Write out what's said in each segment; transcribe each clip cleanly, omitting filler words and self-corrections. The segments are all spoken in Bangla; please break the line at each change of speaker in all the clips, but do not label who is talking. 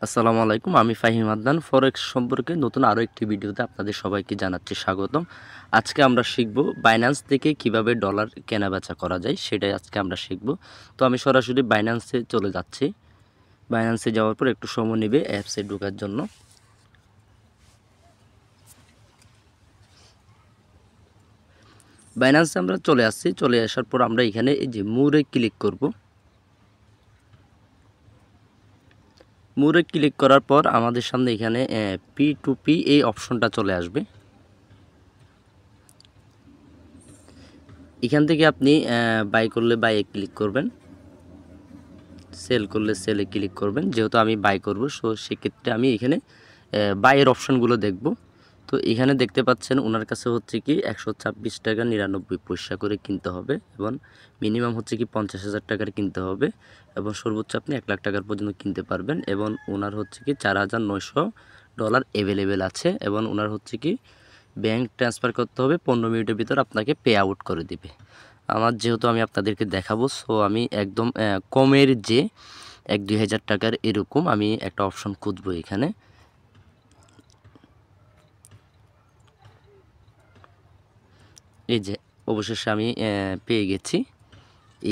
আসসালামু আলাইকুম, আমি ফাহিম আদনান। ফরেক্স সম্পর্কে নতুন আরও একটি ভিডিওতে আপনাদের সবাইকে জানাচ্ছি স্বাগতম। আজকে আমরা শিখব বাইন্যান্স থেকে কিভাবে ডলার কেনাবেচা করা যায়, সেটাই আজকে আমরা শিখব। তো আমি সরাসরি বাইন্যান্সে চলে যাচ্ছি। বাইন্যান্সে যাওয়ার পর একটু সময় নেবে অ্যাপসে ঢোকার জন্য। বাইন্যান্সে আমরা চলে আসছি। চলে আসার পর আমরা এখানে এই যে মোরে ক্লিক করব। মোরে ক্লিক করার পর আমাদের সামনে এখানে P2P এই অপশনটা চলে আসবে। এখান থেকে আপনি বাই করলে বাইয়ে ক্লিক করবেন, সেল করলে সেলে ক্লিক করবেন। যেহেতু আমি বাই করব, সো সেক্ষেত্রে আমি এখানে বাইয়ের অপশনগুলো দেখব। তো এখানে দেখতে পাচ্ছেন ওনার কাছে হচ্ছে কি 126 টাকা 99 পয়সা করে কিনতে হবে, এবং মিনিমাম হচ্ছে কি 50,000 টাকার কিনতে হবে, এবং সর্বোচ্চ আপনি 1 লাখ টাকার পর্যন্ত কিনতে পারবেন। এবং ওনার হচ্ছে কি $4,900 অ্যাভেলেবেল আছে, এবং ওনার হচ্ছে কি ব্যাংক ট্রান্সফার করতে হবে 15 মিনিটের ভিতর আপনাকে পে আউট করে দিবে। আমার যেহেতু আমি আপনাদেরকে দেখাবো, সো আমি একদম কমের যে 1-2 হাজার টাকার এরকম আমি একটা অপশন খুঁজবো এখানে। এই যে অবশেষে আমি পেয়ে গেছি।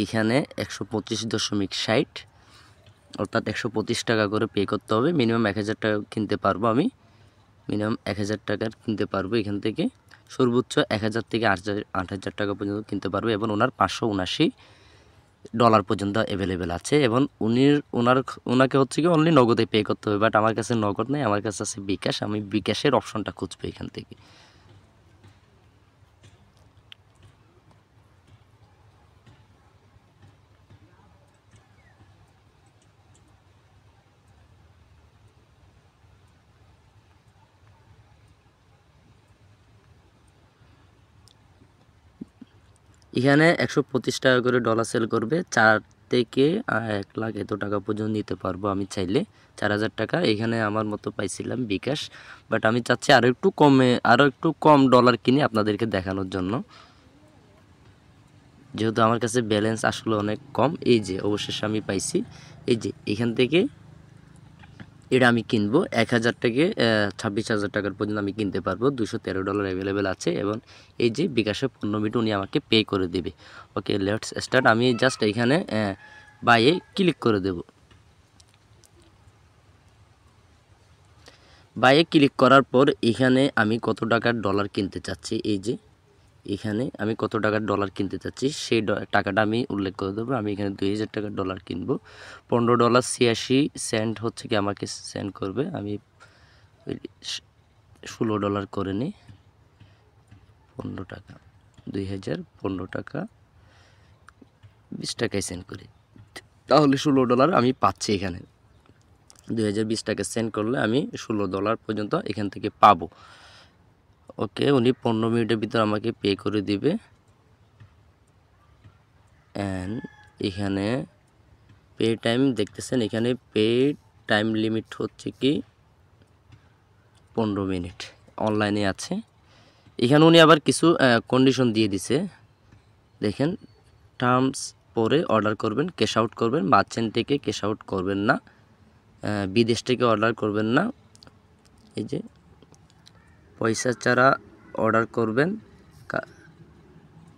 এইখানে 125.60 অর্থাৎ 125 টাকা করে পে করতে হবে। মিনিমাম 1,000 টাকা কিনতে পারবো আমি। মিনিমাম 1,000 টাকার কিনতে পারবো এখান থেকে। সর্বোচ্চ 1,000 থেকে 8,000 টাকা পর্যন্ত কিনতে পারবো, এবং ওনার $579 পর্যন্ত অ্যাভেলেবেল আছে। এবং ওনাকে হচ্ছে কি অনলি নগদে পে করতে হবে, বাট আমার কাছে নগদ নেই, আমার কাছে আছে বিকাশ। আমি বিকাশের অপশনটা খুঁজবো এখান থেকে। এখানে 125 টাকা করে ডলার সেল করবে। 4 থেকে 1 লাখ এত টাকা পর্যন্ত নিতে পারবো আমি চাইলে। 4,000 টাকা এখানে আমার মতো পাইছিলাম বিকাশ, বাট আমি চাচ্ছি আরও একটু কম ডলার কিনে আপনাদেরকে দেখানোর জন্য, যেহেতু আমার কাছে ব্যালেন্স আসলে অনেক কম। এই যে অবশেষে আমি পাইছি। এই যে এখান থেকে এটা আমি কিনবো 1,000 থেকে 26,000 টাকার পর্যন্ত আমি কিনতে পারবো। $213 অ্যাভেলেবেল আছে, এবং এই যে বিকাশে 15 মিনিট উনি আমাকে পে করে দেবে। ওকে, লেটস স্টার্ট। আমি জাস্ট এখানে বাইয়ে ক্লিক করে দেব। বাইয়ে ক্লিক করার পর এখানে আমি কত টাকার ডলার কিনতে চাচ্ছি, এই যে এখানে আমি কত টাকার ডলার কিনতে চাচ্ছি সেই টাকাটা আমি উল্লেখ করে দেবো। আমি এখানে 2,000 টাকার ডলার কিনবো। $15.86 হচ্ছে কি আমাকে সেন্ড করবে। আমি $16 করে নিই। 15 টাকা, 2,015 টাকা 20 টাকায় সেন্ড করি, তাহলে $16 আমি পাচ্ছি এখানে। 2,020 টাকা সেন্ড করলে আমি $16 পর্যন্ত এখান থেকে পাবো। ওকে, উনি 15 মিনিটের ভিতর আমাকে পে করে দিবে। অ্যান্ড এখানে পে টাইম দেখতেছেন, এখানে পে টাইম লিমিট হচ্ছে কি 15 মিনিট অনলাইনে আছে। এখানে উনি আবার কিছু কন্ডিশন দিয়ে দিছে, দেখেন। টার্মস পরে অর্ডার করবেন, ক্যাশ আউট করবেন, মার্চেন্ট থেকে ক্যাশ আউট করবেন না, বিদেশ থেকে অর্ডার করবেন না, এই যে পয়সা ছাড়া অর্ডার করবেন,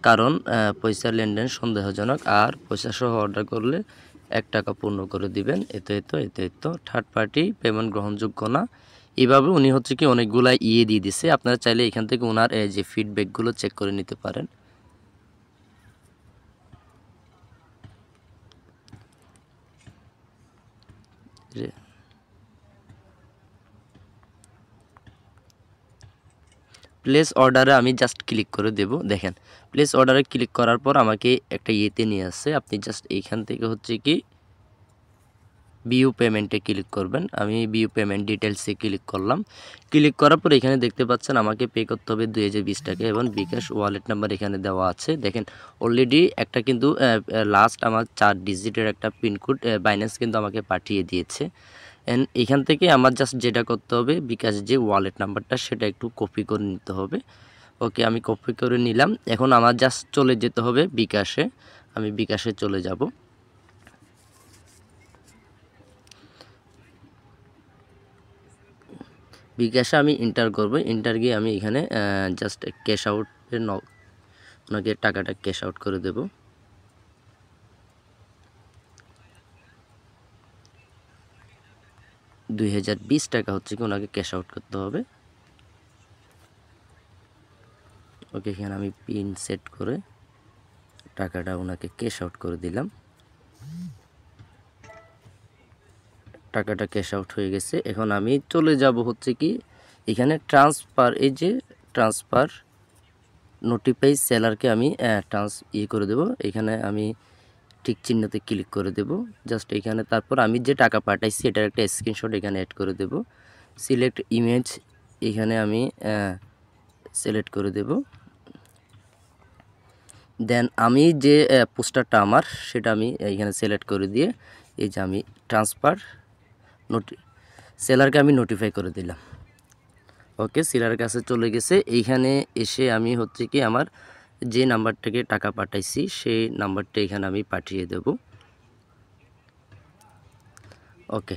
কারণ পয়সার লেনদেন সন্দেহজনক, আর পয়সা সহ অর্ডার করলে 1 টাকা পূর্ণ করে দিবেন, এতো থার্ড পার্টি পেমেন্ট গ্রহণযোগ্য না। এইভাবে উনি হচ্ছে কি অনেকগুলা দিয়ে দিছে। আপনারা চাইলে এখান থেকে ওনার যে ফিডব্যাকগুলো চেক করে নিতে পারেন। প্লেস অর্ডারে আমি জাস্ট ক্লিক করে দেব। দেখেন, প্লেস অর্ডারে ক্লিক করার পর আমাকে একটা ইয়েতে নিয়ে আসছে। আপনি জাস্ট এইখান থেকে হচ্ছে কি ভিউ পেমেন্টে ক্লিক করবেন। আমি ভিউ পেমেন্ট ডিটেলসে ক্লিক করলাম। ক্লিক করার পর এখানে দেখতে পাচ্ছেন আমাকে পে করতে হবে 2,020 টাকা, এবং বিকাশ ওয়ালেট নাম্বার এখানে দেওয়া আছে। দেখেন, অলরেডি একটা কিন্তু লাস্ট আমার 4 ডিজিটের একটা পিনকোড বাইন্যান্স কিন্তু আমাকে পাঠিয়ে দিয়েছে। এন্ড এখান থেকে আমার জাস্ট যেটা করতে হবে, বিকাশ যে ওয়ালেট নাম্বারটা সেটা একটু কপি করে নিতে হবে। ওকে, আমি কপি করে নিলাম। এখন আমার জাস্ট চলে যেতে হবে বিকাশে। আমি বিকাশে চলে যাব। বিকাশে আমি এন্টার করব, এন্টার গিয়ে আমি এখানে জাস্ট ক্যাশ আউটের ওনাকে টাকাটা ক্যাশ আউট করে দেব। $2020 হচ্ছে কি ওনাকে ক্যাশ আউট করতে হবে। ওকে, এখানে আমি পিন সেট করে টাকাটা ওনাকে ক্যাশ আউট করে দিলাম। টাকাটা ক্যাশ আউট হয়ে গেছে। এখন আমি চলে যাব হচ্ছে কি এখানে ট্রান্সফার, এই যে ট্রান্সফার নোটিফাই সেলারকে আমি করে দেব। এখানে আমি ঠিক চিহ্নতে ক্লিক করে দেব জাস্ট এখানে। তারপর আমি যে টাকা পাঠাইছি এটার একটা স্ক্রিনশট এখানে অ্যাড করে দেব। সিলেক্ট ইমেজ এখানে আমি সিলেক্ট করে দেব। দেন আমি যে পোস্টারটা আমার সেটা আমি এখানে সিলেক্ট করে দিয়ে এই যে আমি ট্রান্সফার সেলারকে আমি নোটিফাই করে দিলাম। ওকে, সেলারের কাছে চলে গেছে। এইখানে এসে আমি হচ্ছে কি আমার যে নাম্বারটাকে টাকা পাঠাইছি সেই নাম্বারটা এখানে আমি পাঠিয়ে দেব। ওকে,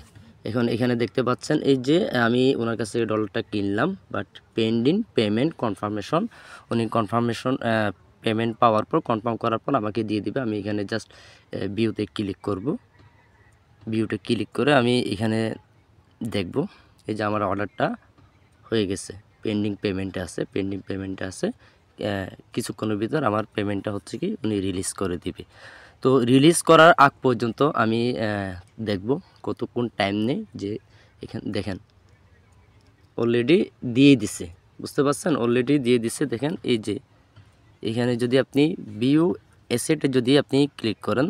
এখন এখানে দেখতে পাচ্ছেন এই যে আমি ওনার কাছে ডলারটা কিনলাম, বাট পেন্ডিং পেমেন্ট কনফার্মেশন, উনি কনফার্মেশন পেমেন্ট পাওয়ার পর কনফার্ম করার পর আমাকে দিয়ে দিবে। আমি এখানে জাস্ট ভিউতে ক্লিক করব। ভিউতে ক্লিক করে আমি এখানে দেখব এই যে আমার অর্ডারটা হয়ে গেছে, পেন্ডিং পেমেন্টে আছে, পেন্ডিং পেমেন্টে আছে। কিছুক্ষণের ভিতর আমার পেমেন্টটা হচ্ছে কি উনি রিলিজ করে দিবে। তো রিলিজ করার আগ পর্যন্ত আমি দেখব কতক্ষণ টাইম নেই। যে এখানে দেখেন অলরেডি দিয়ে দিছে, বুঝতে পারছেন, অলরেডি দিয়ে দিছে। দেখেন এই যে এখানে যদি আপনি ভিউ অ্যাসেটে যদি আপনি ক্লিক করেন,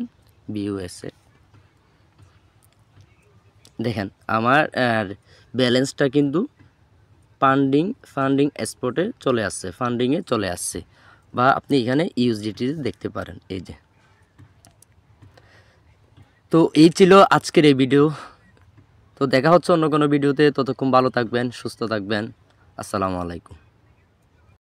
ভিউ অ্যাসেট দেখেন আমার ব্যালেন্সটা কিন্তু ফান্ডিং এক্সপোর্টে চলে আসছে, ফান্ডিংয়ে চলে আসছে। বা আপনি এখানে ইউএসডিটি দেখতে পারেন এই যে। তো এই ছিল আজকের এই ভিডিও। তো দেখা হচ্ছে অন্য কোনো ভিডিওতে। ততক্ষণ ভালো থাকবেন, সুস্থ থাকবেন। আসসালামু আলাইকুম।